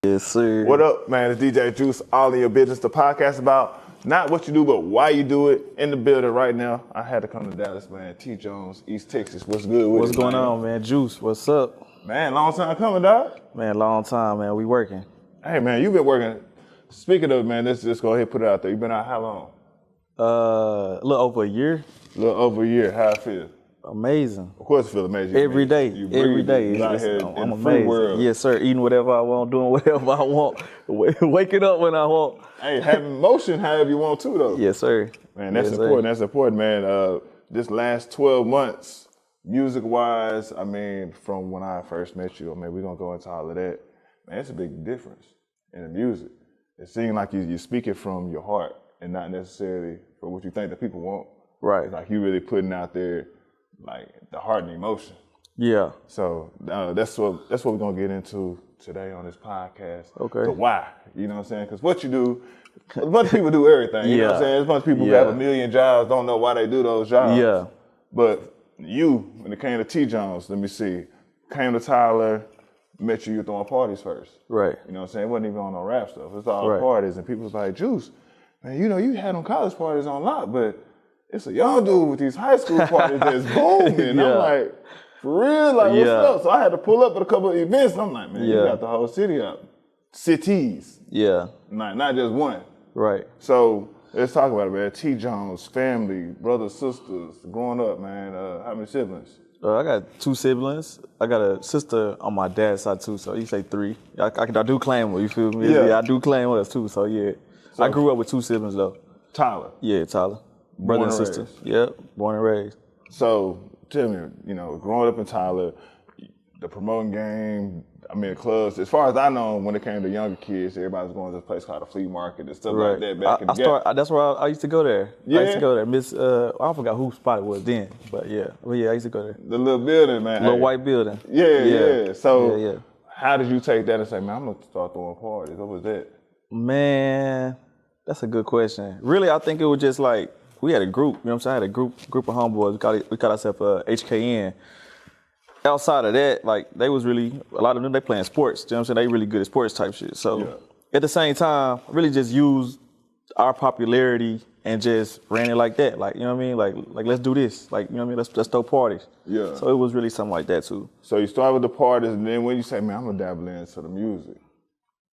Yes, sir. What up, man? It's DJ Juice, All in Your Business, the podcast about not what you do, but why you do it. In the building right now. I had to come to Dallas, man. T. Jones, East Texas. What's good with What's going on, man? Juice, what's up? Man, long time coming, dog. Man, long time, man. We working. Hey, man, you've been working. Speaking of, man, let's just go ahead and put it out there. You been out how long? A little over a year. A little over a year. How it feel? Amazing. Of course it feel amazing. Every day. Every day. I'm in the amazing. free world. Yes, sir. Eating whatever I want, doing whatever I want, waking up when I want. Hey, having motion however you want to, though. Yes, sir. Man, that's yes, important. Sir. That's important, man. This last 12 months, music-wise, I mean, from when I first met you, I mean, we're going to go into all of that. Man, it's a big difference in the music. It seems like you're speaking from your heart and not necessarily for what you think the people want. Right. It's like you really putting out there, like, the heart and emotion. Yeah. So that's what we're going to get into today on this podcast. Okay. The why, you know what I'm saying? Because what you do, a bunch of people do everything, you know what I'm saying? There's a bunch of people who have a million jobs, don't know why they do those jobs. Yeah. But you, when it came to T. Jones, let me see, came to Tyler, met you throwing parties first. Right. You know what I'm saying? It wasn't even on no rap stuff. It's all right. parties. And people was like, Juice, man, you know, you had them college parties on lock, but it's a young dude with these high school parties that's booming. Yeah. I'm like, for real? Like, what's up? So I had to pull up at a couple of events. And I'm like, man, you got the whole city up. Cities. Yeah. Not just one. Right. So let's talk about it, man. T. Jones, family, brothers, sisters, growing up, man. How many siblings? I got 2 siblings. I got a sister on my dad's side too, so you say 3. I do claim her, you feel me? Yeah, I do claim her too, so yeah. So, I grew up with 2 siblings though. Tyler? Yeah, Tyler. Brother and sister. Yeah, born and raised. So tell me, you know, growing up in Tyler, the promoting game, I mean, the clubs, as far as I know, when it came to younger kids, everybody was going to this place called the Flea Market and stuff like that back in the day. That's where I used to go there. Yeah. I used to go there. I forgot whose spot it was then, but yeah. Well, yeah, I used to go there. The little building, man. Little white building. Yeah. So yeah. How did you take that and say, man, I'm going to start throwing parties? What was that? Man, that's a good question. Really, I think it was just like, we had a group, you know what I'm saying? I had a group of homeboys. We called ourselves HKN. Outside of that, like, they was really, a lot of them, they playing sports. You know what I'm saying? They really good at sports type shit. So at the same time, really just used our popularity and just ran it like that. Like, you know what I mean? Like let's do this. Like, you know what I mean? Let's throw parties. Yeah. So it was really something like that too. So you start with the parties, and then when you say, man, I'm going to dabble into the music.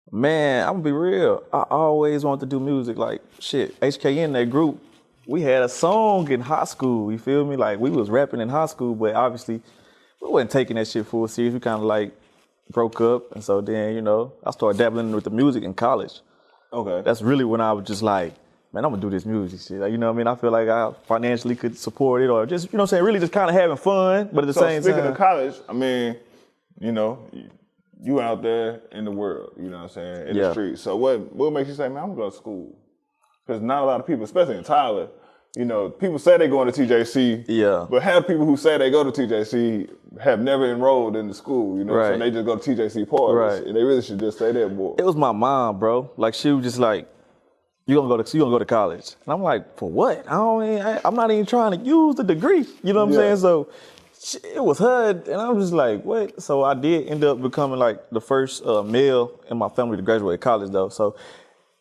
Man, I'm going to be real. I always wanted to do music. Like, shit, HKN, that group, we had a song in high school, you feel me? Like, we was rapping in high school, but obviously we wasn't taking that shit full serious. We kind of like broke up, and so then, you know, I started dabbling with the music in college. Okay. That's really when I was just like, man, I'm gonna do this music shit. Like, you know what I mean? I feel like I financially could support it, or just, you know what I'm saying, really just kind of having fun, but at the same time. Speaking of college, I mean, you know, you out there in the world, you know what I'm saying, in the street. So what makes you say, man, I'm gonna go to school? Because not a lot of people, especially in Tyler, you know, people say they're going to TJC, but half people who say they go to TJC have never enrolled in the school, you know, so they just go to TJC parties, and they really should just say that more. It was my mom, bro. Like, she was just like, you gonna go to college. And I'm like, for what? I'm not even trying to use the degree, you know what I'm saying? So it was her, and I'm just like, what? So I did end up becoming like the first male in my family to graduate college though. So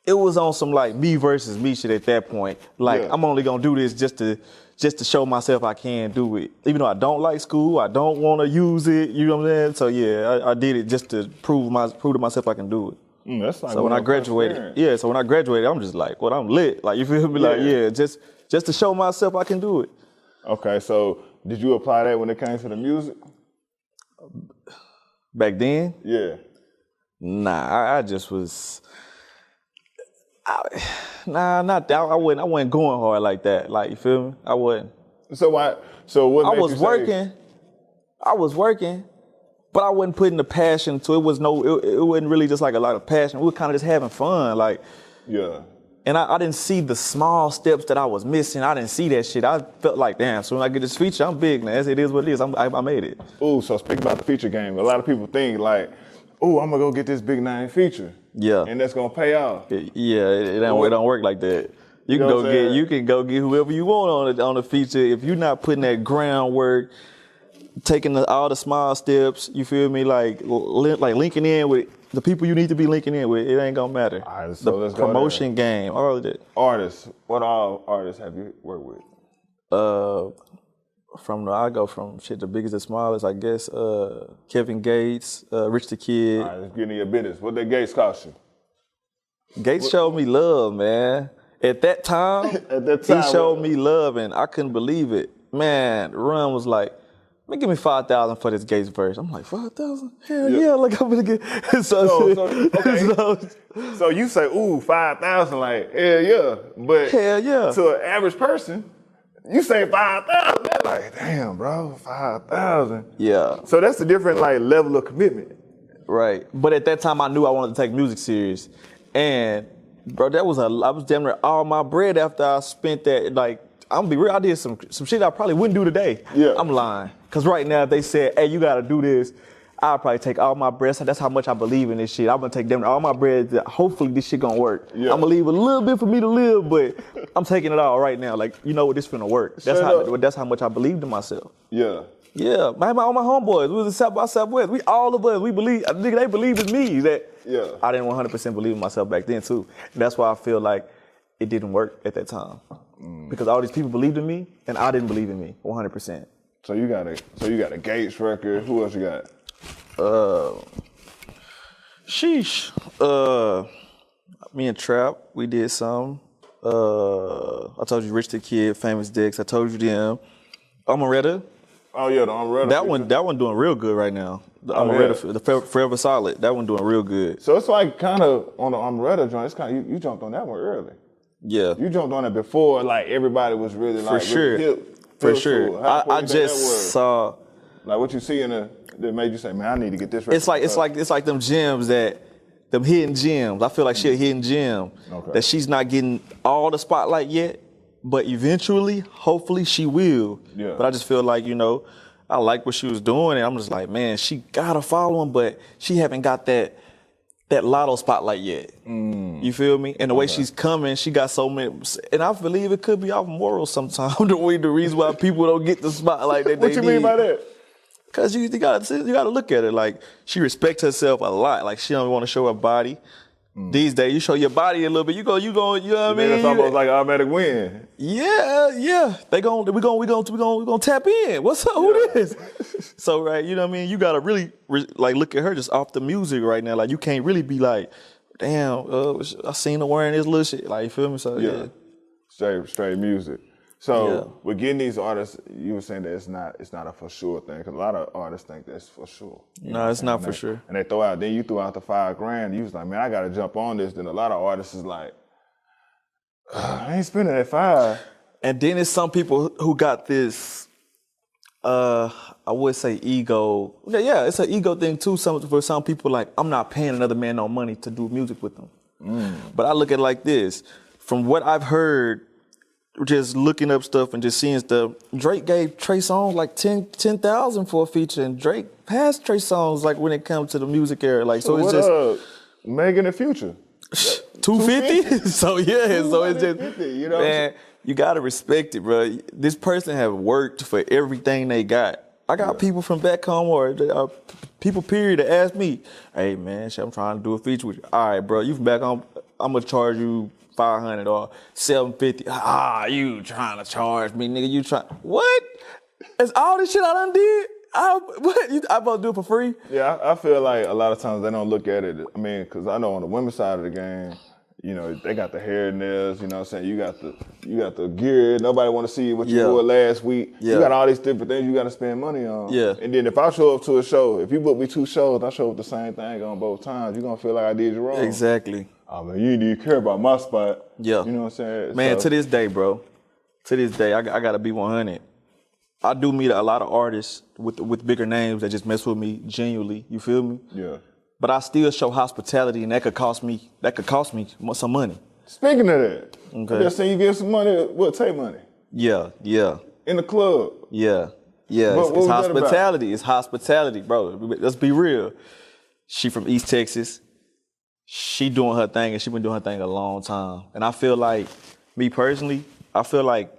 it was on some like me versus me shit at that point. Like, I'm only gonna do this just to show myself I can do it. Even though I don't like school, I don't want to use it. You know what I'm saying? So yeah, I did it just to prove to myself I can do it. That's like so when I graduated, so when I graduated, I'm just like, well, I'm lit. Like, you feel me? Like, just to show myself I can do it. Okay, so did you apply that when it came to the music? Back then? Yeah. Nah, I just was. Not that. I wasn't going hard like that. Like, you feel me? I wasn't. So what? I was working, but I wasn't putting the passion to it. It wasn't really just like a lot of passion. We were kind of just having fun, like. Yeah. And I didn't see the small steps that I was missing. I didn't see that shit. I felt like, damn, so when I get this feature, I'm big now. It is what it is. I made it. Ooh, so speaking about the feature game, a lot of people think like, ooh, I'm gonna go get this big name feature. Yeah. And that's gonna pay off. Yeah, it don't work like that. You can go get whoever you want on the feature. If you're not putting that groundwork, taking all the small steps, you feel me, like linking in with The people you need to be linking in with, it ain't gonna matter. All right, so let's go promotion game, all of that. Artists. What all artists have you worked with? I go from shit the biggest to smallest, I guess. Kevin Gates, Rich the Kid. All right, let's get into your business. What that Gates cost you? Gates showed me love, man. At that time, he showed me love, and I couldn't believe it. Man, Run was like, man, give me $5,000 for this Gates verse. I'm like, 5,000? Hell yeah, like I'm gonna get. So you say, ooh, 5,000, like hell yeah, but hell yeah, to an average person, you say 5,000, they're like, damn, bro, 5,000. Yeah. So that's a different like level of commitment. Right, but at that time I knew I wanted to take music serious, and bro, I was damn near all my bread after I spent that. Like, I'm gonna be real, I did some shit I probably wouldn't do today. Yeah. I'm lying. Cause right now if they said, hey, you gotta do this, I'll probably take all my bread. That's how much I believe in this shit. I'm gonna take damn near all my bread. Hopefully this shit gonna work. Yeah. I'm gonna leave a little bit for me to live, but I'm taking it all right now. Like, you know what, this finna work. That's how much I believed in myself. Yeah. Yeah, all my homeboys, we was in South by Southwest. We all of us, we believe, nigga, they believed in me. That I didn't 100% believe in myself back then too. And that's why I feel like it didn't work at that time. Because all these people believed in me and I didn't believe in me 100%. So you got a Gates record. Who else you got? Sheesh. Me and Trap, we did some. I told you Rich the Kid, Famous Dicks. I told you them. Amaretta. Oh yeah, the Amaretta. That one doing real good right now. The Amaretta, the Forever Solid. That one doing real good. So it's like kind of on the Amaretta joint. It's kind of you jumped on that one early. Yeah. You jumped on it before like everybody was really like For sure. I just saw like what you see in that made you say, man, I need to get this record. It's like them gems them hidden gems. I feel like she a hidden gem that she's not getting all the spotlight yet. But eventually, hopefully, she will. Yeah. But I just feel like, I like what she was doing, and I'm just like, man, she got a following, but she haven't got that lotto spotlight yet. You feel me? And the way she's coming, she got so many, and I believe it could be off morals sometimes. the reason why people don't get the spotlight that they need. What you mean by that? Because you gotta look at it. Like, she respects herself a lot. Like, she don't want to show her body. These days, you show your body a little bit. You know what I mean? It's almost like an automatic win. Yeah. We gonna tap in. What's up? Who this? So right, you know what I mean? You gotta really like look at her just off the music right now. Like, you can't really be like, damn, I seen her wearing this little shit. Like, you feel me? So yeah. Straight music. So with getting these artists, you were saying that it's not a for sure thing, because a lot of artists think that's for sure. No, it's not for sure. And they then you threw out the $5,000. You was like, man, I gotta jump on this. Then a lot of artists is like, I ain't spending that $5,000. And then there's some people who got this, I would say ego. Yeah, it's an ego thing too. For some people, like, I'm not paying another man no money to do music with them. But I look at it like this. From what I've heard, just looking up stuff and just seeing stuff, Drake gave Trey Songz like 10,000 for a feature, and Drake passed Trey Songz like when it comes to the music era. Like, so it's just Megan and Future. 250. So yeah, so it's just 50, man, you gotta respect it, bro. This person have worked for everything they got. I got people from back home or people period that ask me, hey man, I'm trying to do a feature with you. All right, bro, you from back home, I'm gonna charge you $500 or $750. You trying to charge me, nigga? You try what? It's all this shit I done did. I about to do it for free? Yeah, I feel like a lot of times they don't look at it. I mean, because I know on the women's side of the game, they got the hair nails. You know what I'm saying? You got the gear. Nobody want to see what you wore last week. Yeah. You got all these different things you got to spend money on. Yeah. And then if I show up to a show, if you book me 2 shows, I show up the same thing on both times. You're gonna feel like I did you wrong. Exactly. I mean, you need to care about my spot. Yeah. You know what I'm saying? Man, to this day, bro. To this day, I gotta be 100. I do meet a lot of artists with bigger names that just mess with me genuinely. You feel me? Yeah. But I still show hospitality, and that could cost me some money. Speaking of that, I just seen you give some money. What, take money? Yeah. In the club. Yeah. It's hospitality. It's hospitality, bro. Let's be real. She from East Texas. She doing her thing, and she been doing her thing a long time. And I feel like, me personally, I feel like,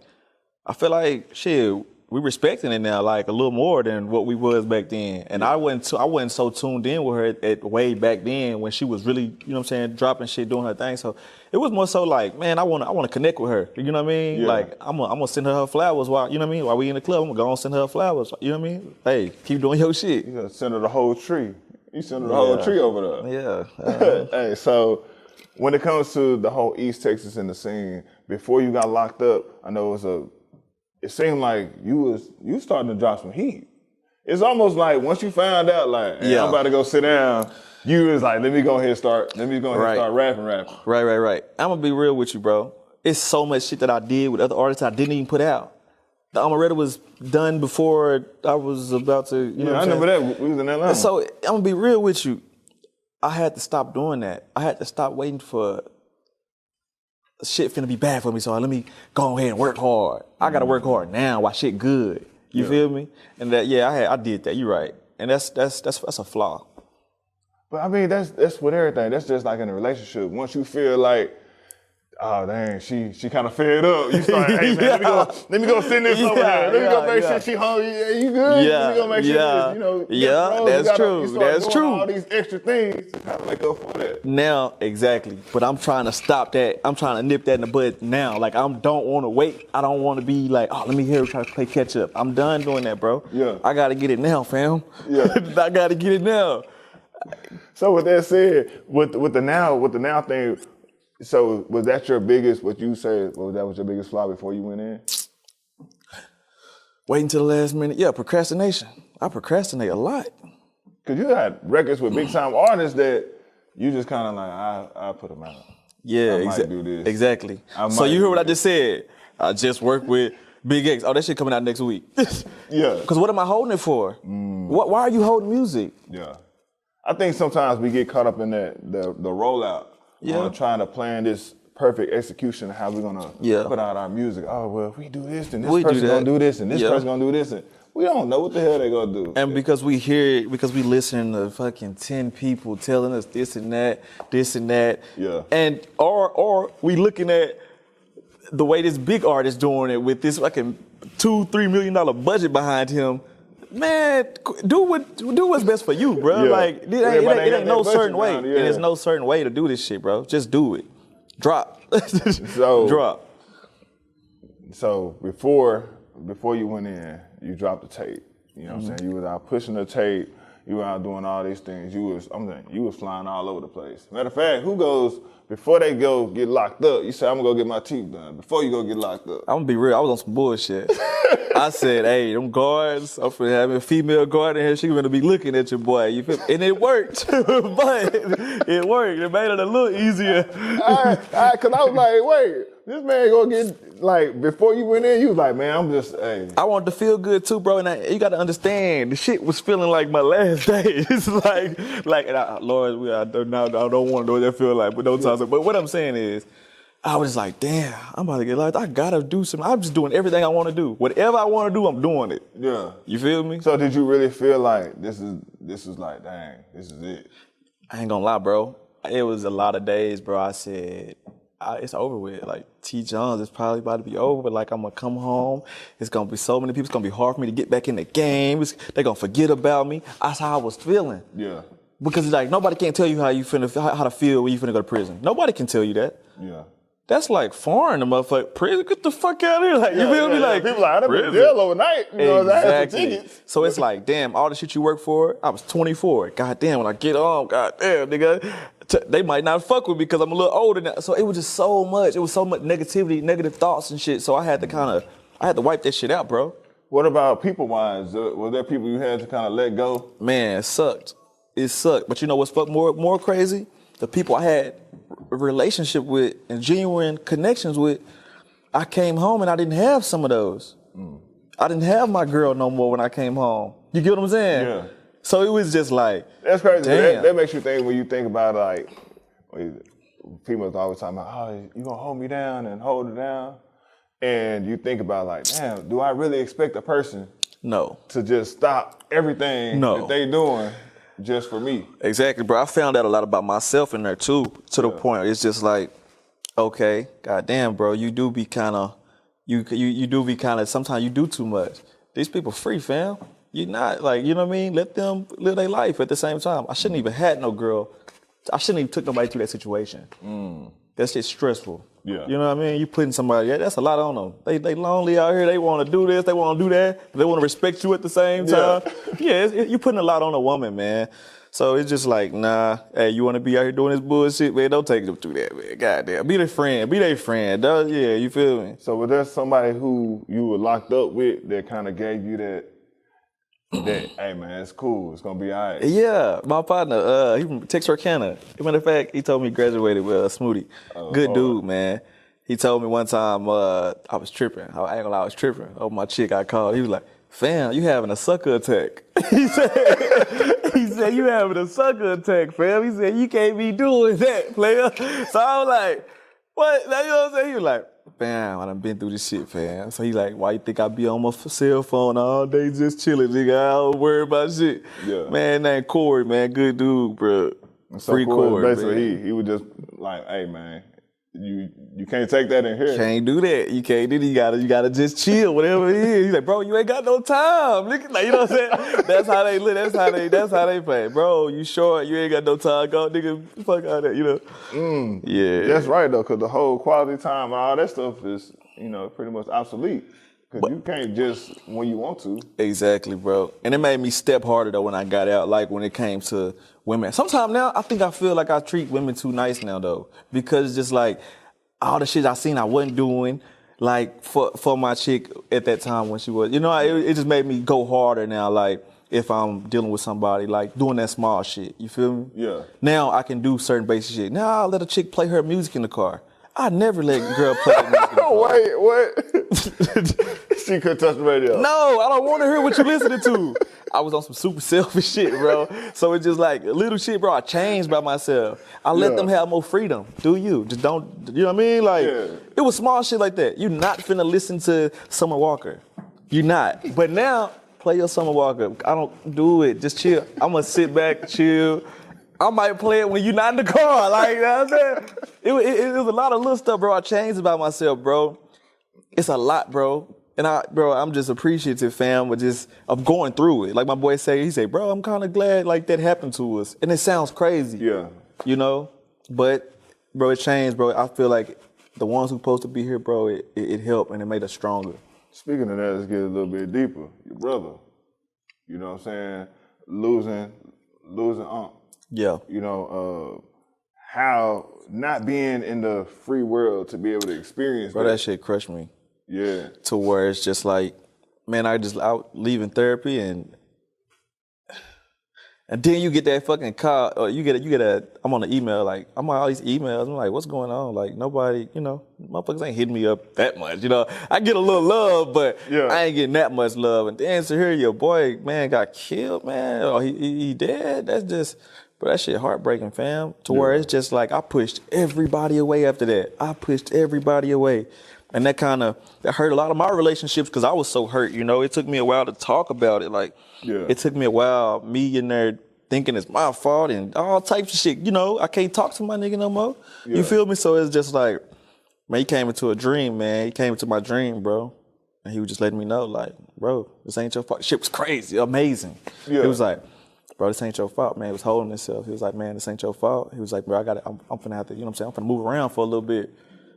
shit, we respecting it now, like a little more than what we was back then. And I wasn't so tuned in with her at way back then when she was really, you know what I'm saying, dropping shit, doing her thing. So it was more so like, man, I wanna connect with her. You know what I mean? Yeah. Like I'm gonna send her flowers while, you know what I mean, while we in the club. I'm gonna go and send her flowers. You know what I mean? Hey, keep doing your shit. You gotta send her the whole tree. You send her the whole tree over Yeah. there. Hey, so when it comes to the whole East Texas and the scene, before you got locked up, I know it seemed like you starting to drop some heat. It's almost like once you found out, like, hey, I'm about to go sit down, you was like, let me go ahead and start rapping. Right. I'm gonna be real with you, bro. It's so much shit that I did with other artists I didn't even put out. The Amaretto was done before I was about to, you know what I'm I remember that. We was in Atlanta. So I'm gonna be real with you. I had to stop doing that. I had to stop waiting for shit finna be bad for me, so let me go ahead and work hard. I gotta work hard now while shit good. You feel me? And that, I did that. You're right. And that's a flaw. But I mean, that's with everything. That's just like in a relationship. Once you feel like, oh dang, she kind of fed up. You start, hey man, let me go send this over here. Let me go make sure she hungry. Yeah, you good? Let me go make sure this, you know. That's true. That's true. All these extra things to kind of make up for that. Now, exactly. But I'm trying to stop that. I'm trying to nip that in the bud now. Like, I don't want to wait. I don't want to be like, oh, let me hear her try to play catch up. I'm done doing that, bro. Yeah. I got to get it now, fam. Yeah. I got to get it now. So with that said, with the now thing, so was that your biggest, what you said, that was your biggest flaw before you went in? Waiting till the last minute. Yeah, procrastination. I procrastinate a lot. Because you had records with big time artists that you just kind of like, I put them out. Yeah, I might do this. Exactly. So you heard what I just said. I just worked with Big X. Oh, that shit coming out next week. Yeah. Because what am I holding it for? Why are you holding music? Yeah. I think sometimes we get caught up in the rollout. Trying to plan this perfect execution of how we're gonna put out our music. Oh well, if we do this, then this person's gonna do this, and this person's gonna do this, and we don't know what the hell they're gonna do. And because we hear it, because we listen to fucking 10 people telling us this and that. Yeah. And or we looking at the way this big artist doing it with this fucking $2-3 million budget behind him. Man, do what's best for you, bro. Yeah. Like it ain't no certain way. And there's no certain way to do this shit, bro. Just do it. Drop. Drop. So before you went in, you dropped the tape. You know what I'm saying? You was out pushing the tape. You were out doing all these things. You was flying all over the place. Matter of fact, who goes before they go get locked up? You say, I'm gonna go get my teeth done before you go get locked up. I'm gonna be real. I was on some bullshit. I said, hey, them guards, I'm finna have a female guard in here. She gonna be looking at your boy. You feel? And it worked. But it worked. It made it a little easier. Cause I was like, wait, this man gonna get, like, before you went in, you was like, man, I'm just, hey. I wanted to feel good too, bro. And you gotta understand, the shit was feeling like my last day. It's like, Lord, I don't want to know what that feel like, but don't talk. But what I'm saying is, I was like, damn, I'm about to get locked. I gotta do something. I'm just doing everything I want to do. Whatever I want to do, I'm doing it. Yeah. You feel me? So did you really feel like this is like, dang, this is it? I ain't gonna lie, bro. It was a lot of days, bro. I said, it's over with. Like, T. Jones is probably about to be over. Like, I'm gonna come home. It's gonna be so many people. It's gonna be hard for me to get back in the game. They're gonna forget about me. That's how I was feeling. Yeah. Because like nobody can tell you how to feel when you finna go to prison. Nobody can tell you that. Yeah. That's like foreign to motherfucker. Prison, get the fuck out of here. Like, you feel me? Like, people like, I've been in jail overnight. You know, I had some tickets. So it's like, damn, all the shit you work for, I was 24. God damn, when I get home, god damn, nigga, they might not fuck with me because I'm a little older now. So it was just so much. It was so much negativity, negative thoughts and shit. So I had to wipe that shit out, bro. What about people-wise? Was there people you had to kind of let go? Man, it sucked. It sucked. But you know what's more crazy? The people I had a relationship with and genuine connections with, I came home and I didn't have some of those. I didn't have my girl no more when I came home. You get what I'm saying? Yeah. So it was just like, that's crazy. Damn. That makes you think when you think about like, females always talking about, oh, you gonna hold me down and hold it down. And you think about like, damn, do I really expect a person to just stop everything that they doing just for me? Exactly, bro. I found out a lot about myself in there too, to the point it's just like, okay, goddamn, bro, you do be kind of, sometimes you do too much. these people free, fam. You not like, you know what I mean? Let them live their life at the same time. I shouldn't even had no girl. I shouldn't even took nobody through that situation. That shit's stressful. Yeah. You know what I mean? You putting somebody, that's a lot on them. They lonely out here. They want to do this. They want to do that. But they want to respect you at the same time. Yeah, you putting a lot on a woman, man. So it's just like, nah, hey, you want to be out here doing this bullshit, man? Don't take them through that, man. Goddamn. Be their friend. Be their friend. Yeah, you feel me? So was there somebody who you were locked up with that kind of gave you that, hey, man, it's cool. It's going to be all right? Yeah, my partner, he from Texarkana. Matter of fact, he told me he graduated with a Smoothie. Good dude, man. He told me one time I was tripping. I ain't gonna lie, I was tripping. Oh, my chick I called. He was like, fam, you having a sucker attack. he said, you having a sucker attack, fam. He said, you can't be doing that, player. So I was like, what? Now, you know what I'm saying? He was like, fam, I done been through this shit, fam. So he like, why you think I be on my cell phone all day just chilling, nigga? I don't worry about shit. Yeah. Man, named Corey, man, good dude, bro. So Free Corey, basically, he was just like, hey, man, you can't take that in here. Can't do that. You can't do that. You gotta just chill, whatever it is. He's like, bro, you ain't got no time. Nigga. Like, you know what I'm saying? That's how they live. That's how they play. Bro, you short, you ain't got no time. Go, nigga, fuck out that, you know? Yeah. That's right, though, because the whole quality time and all that stuff is, pretty much obsolete. Because you can't just when you want to. Exactly, bro. And it made me step harder, though, when I got out, like when it came to women. Sometimes now, I feel like I treat women too nice now, though. Because it's just like, all the shit I seen I wasn't doing, like, for my chick at that time when she was, it just made me go harder now, like, if I'm dealing with somebody, like, doing that small shit. You feel me? Yeah. Now I can do certain basic shit. Now I'll let a chick play her music in the car. I never let a girl play her music in the car. Wait, what? She couldn't touch the radio. No, I don't want to hear what you're listening to. I was on some super selfish shit, bro. So it's just like little shit, bro. I changed by myself. I let them have more freedom. Do you? Just don't, you know what I mean? Like, it was small shit like that. You're not finna listen to Summer Walker. You're not. But now, play your Summer Walker. I don't do it. Just chill. I'm gonna sit back, chill. I might play it when you're not in the car. Like, you know what I'm saying? It was a lot of little stuff, bro. I changed about myself, bro. It's a lot, bro. And I'm just appreciative, fam, of going through it. Like my boy he say, bro, I'm kind of glad like that happened to us. And it sounds crazy. Yeah. You know? But, bro, it changed, bro. I feel like the ones who supposed to be here, bro, it helped and it made us stronger. Speaking of that, let's get a little bit deeper. Your brother, you know what I'm saying? Losing Unc. Yeah. How not being in the free world to be able to experience that shit crushed me. Yeah. To where it's just like, man, I just out leaving therapy and then you get that fucking call, or I'm on the email, like, I'm on all these emails, I'm like, what's going on? Like, nobody, motherfuckers ain't hitting me up that much, I get a little love, but I ain't getting that much love. And then to hear your boy, man, got killed, man, or he dead, that's just, bro, that shit heartbreaking, fam. To where it's just like, I pushed everybody away after that. I pushed everybody away. And that hurt a lot of my relationships because I was so hurt, It took me a while to talk about it. Like, it took me a while, me in there thinking it's my fault and all types of shit. I can't talk to my nigga no more. Yeah. You feel me? So it's just like, man, he came into a dream, man. He came into my dream, bro. And he was just letting me know, like, bro, this ain't your fault. Shit was crazy, amazing. Yeah. He was like, bro, this ain't your fault, man. He was holding himself. He was like, man, this ain't your fault. He was like, bro, I'm finna have to, I'm finna move around for a little bit.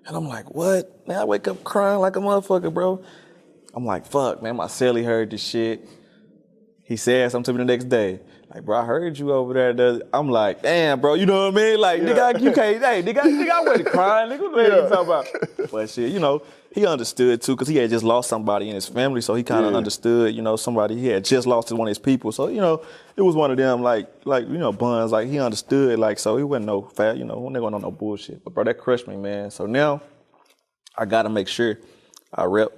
And I'm like, what? Man, I wake up crying like a motherfucker, bro. I'm like, fuck, man, my celly heard this shit. He said something to me the next day. Like, bro, I heard you over there. I'm like, damn, bro, you know what I mean? Like, nigga, you can't, nigga, I wasn't crying, nigga. What are you talking about? But shit, he understood too, because he had just lost somebody in his family, so he kind of understood, somebody he had just lost one of his people. So, it was one of them, buns, like, he understood, like, so he wasn't no fat, wasn't going on no bullshit. But, bro, that crushed me, man. So now I got to make sure I rep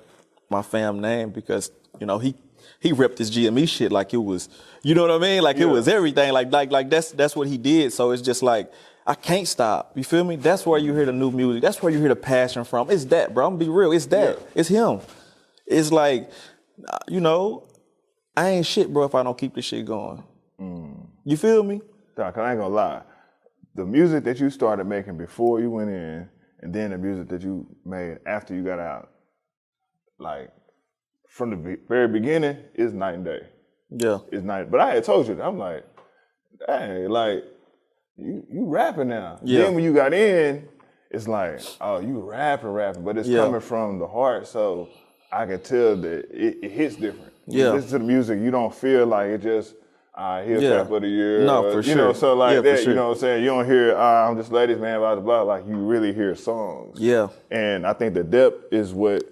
my fam name because, he repped this GME shit like it was, you know what I mean? Like it was everything. Like that's what he did. So it's just like, I can't stop. You feel me? That's where you hear the new music. That's where you hear the passion from. It's that, bro. I'm gonna be real. It's that. Yeah. It's him. It's like, I ain't shit, bro, if I don't keep this shit going. You feel me? Doc, I ain't gonna lie. The music that you started making before you went in, and then the music that you made after you got out, like, from the very beginning, it's night and day. Yeah. It's night. But I had told you, I'm like, dang, like, you rapping now. Yeah. Then when you got in, it's like, oh, you rapping, but it's coming from the heart, so I can tell that it hits different. When you listen to the music, you don't feel like it just, here's Trap of the Year. No, for sure. You know, so like that, sure. you know what I'm saying? You don't hear, I'm just ladies, man, blah, blah, blah. Like, you really hear songs. Yeah. And I think the depth is what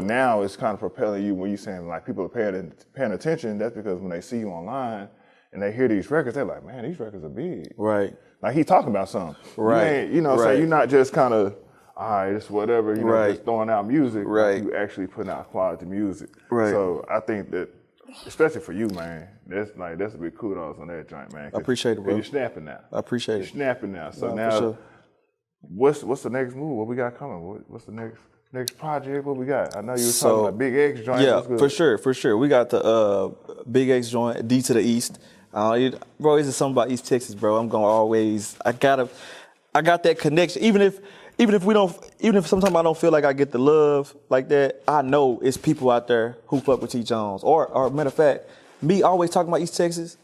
now is kind of propelling you when you're saying, like, people are paying attention. That's because when they see you online and they hear these records, they're like, man, these records are big. Right. Like, he's talking about something. Right. You know, so you're not just kind of, all right, it's whatever, you know, just throwing out music. Right. You actually putting out quality music. Right. So I think that, especially for you, man, that's a big kudos on that joint, man. I appreciate it, bro. You're snapping now. I appreciate it. You're snapping now. So for now, sure. what's the next move? What we got coming? What's the next project? What we got? I know you were talking about Big X joint. Yeah, for sure. We got the Big X joint, D to the East. Bro, it's just something about East Texas, bro. I'm gonna always, I got that connection. Even if sometimes I don't feel like I get the love like that, I know it's people out there who fuck with T. Jones. Or matter of fact, me always talking about East Texas,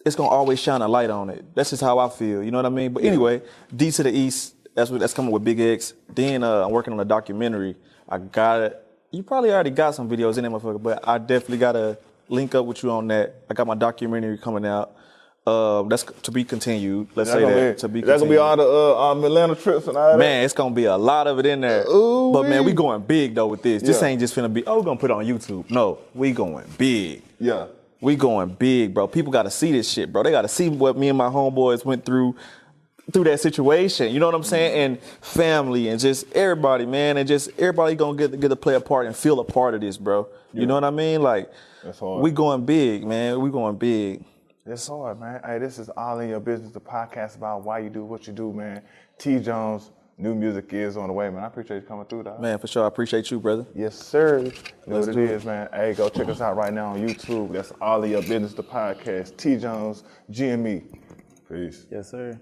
it's gonna always shine a light on it. That's just how I feel, you know what I mean? But anyway, D to the East, that's coming with Big X. Then I'm working on a documentary. I got it. You probably already got some videos in there, motherfucker, but I definitely gotta link up with you on that. I got my documentary coming out. That's to be continued. Let's say that. To be continued. That's gonna be all the Atlanta trips and all that? Man, it's gonna be a lot of it in there. But man, we going big though with this. This ain't just finna be, we're gonna put it on YouTube. No, we going big. Yeah. We going big, bro. People gotta see this shit, bro. They gotta see what me and my homeboys went through that situation. You know what I'm saying? And family and just everybody, man. And just everybody gonna get to play a part and feel a part of this, bro. You know what I mean? Like, that's hard. We going big, man. We going big. It's hard, man. Hey, this is All in Your Business, the podcast about why you do what you do, man. T. Jones, new music is on the way, man. I appreciate you coming through, dog. Man, for sure. I appreciate you, brother. Yes, sir. You know what it is, man. Hey, go check us out right now on YouTube. That's All in Your Business, the podcast. T. Jones, GME. Peace. Yes, sir.